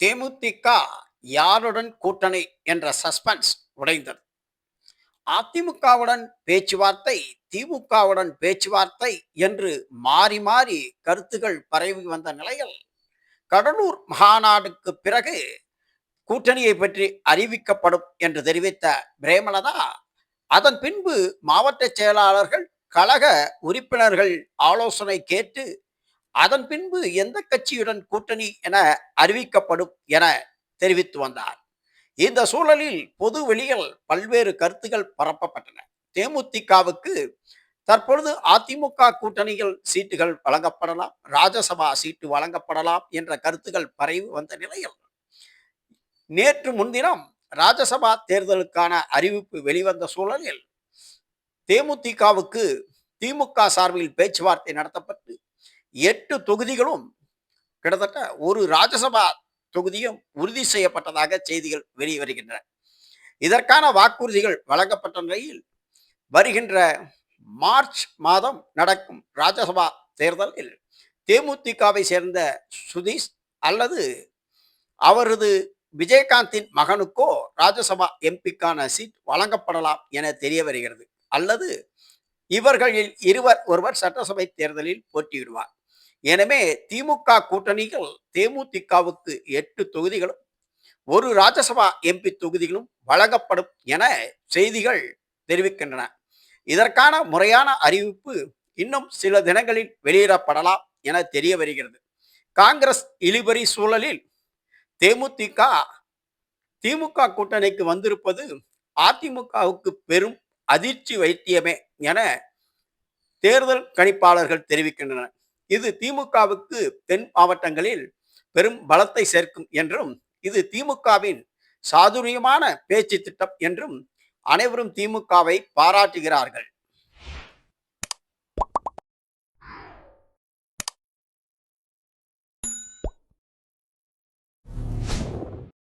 தேமுதிக யாருடன் கூட்டணி என்ற சஸ்பென்ஸ் உடைந்தது. அதிமுகவுடன் பேச்சுவார்த்தை, திமுகவுடன் பேச்சுவார்த்தை என்று மாறி மாறி கருத்துகள் பரவி வந்த நிலையில், கடலூர் மாநாடுக்கு பிறகு கூட்டணியை பற்றி அறிவிக்கப்படும் என்று தெரிவித்த பிரேமலதா, அதன் பின்பு மாவட்ட செயலாளர்கள், கழக உறுப்பினர்கள் ஆலோசனை கேட்டு அதன் பின்பு எந்த கட்சியுடன் கூட்டணி என அறிவிக்கப்படும் என தெரிவித்து வந்தார். இந்த சூழலில் பொது வெளியில் பல்வேறு கருத்துகள் பரப்பப்பட்டன. தேமுதிகவுக்கு தற்பொழுது அதிமுக கூட்டணிகள் சீட்டுகள் வழங்கப்படலாம், ராஜ்யசபா சீட்டு வழங்கப்படலாம் என்ற கருத்துகள் பரவி வந்த நிலையில், நேற்று முன்தினம் ராஜ்யசபா தேர்தலுக்கான அறிவிப்பு வெளிவந்த சூழலில் தேமுதிகவுக்கு திமுக சார்பில் பேச்சுவார்த்தை நடத்தப்பட்டு 8 தொகுதிகளும் கிட்டத்தட்ட ஒரு ராஜ்யசபா தொகுதியும் உறுதி செய்யப்பட்டதாக செய்திகள் வெளிவருகின்றன. இதற்கான வாக்குறுதிகள் வழங்கப்பட்ட நிலையில், வருகின்ற மார்ச் மாதம் நடக்கும் ராஜ்யசபா தேர்தலில் தேமுதிகவை சேர்ந்த சுதீஷ் அல்லது அவரது விஜயகாந்தின் மகனுக்கோ ராஜ்யசபா எம்பிக்கான சீட் வழங்கப்படலாம் என தெரிய வருகிறது. அல்லது இவர்களில் ஒருவர் சட்டசபை தேர்தலில் போட்டியிடுவார். எனவே திமுக கூட்டணிகள் தேமுதிகவுக்கு 8 தொகுதிகளும் ஒரு ராஜ்யசபா எம்பி தொகுதிகளும் வழங்கப்படும் என செய்திகள் தெரிவிக்கின்றன. இதற்கான முறையான அறிவிப்பு இன்னும் சில தினங்களில் வெளியிடப்படலாம் என தெரிய வருகிறது. காங்கிரஸ் இழுபறி சூழலில் தேமுதிக திமுக கூட்டணிக்கு வந்திருப்பது அதிமுகவுக்கு பெரும் அதிர்ச்சி வைத்தியமே என தேர்தல் கணிப்பாளர்கள் தெரிவிக்கின்றனர். இது திமுகவுக்கு தென் மாவட்டங்களில் பெரும் பலத்தை சேர்க்கும் என்றும், இது திமுகவின் சாதுரியமான பேச்சு திட்டம் என்றும் அனைவரும் திமுகவை பாராட்டுகிறார்கள்.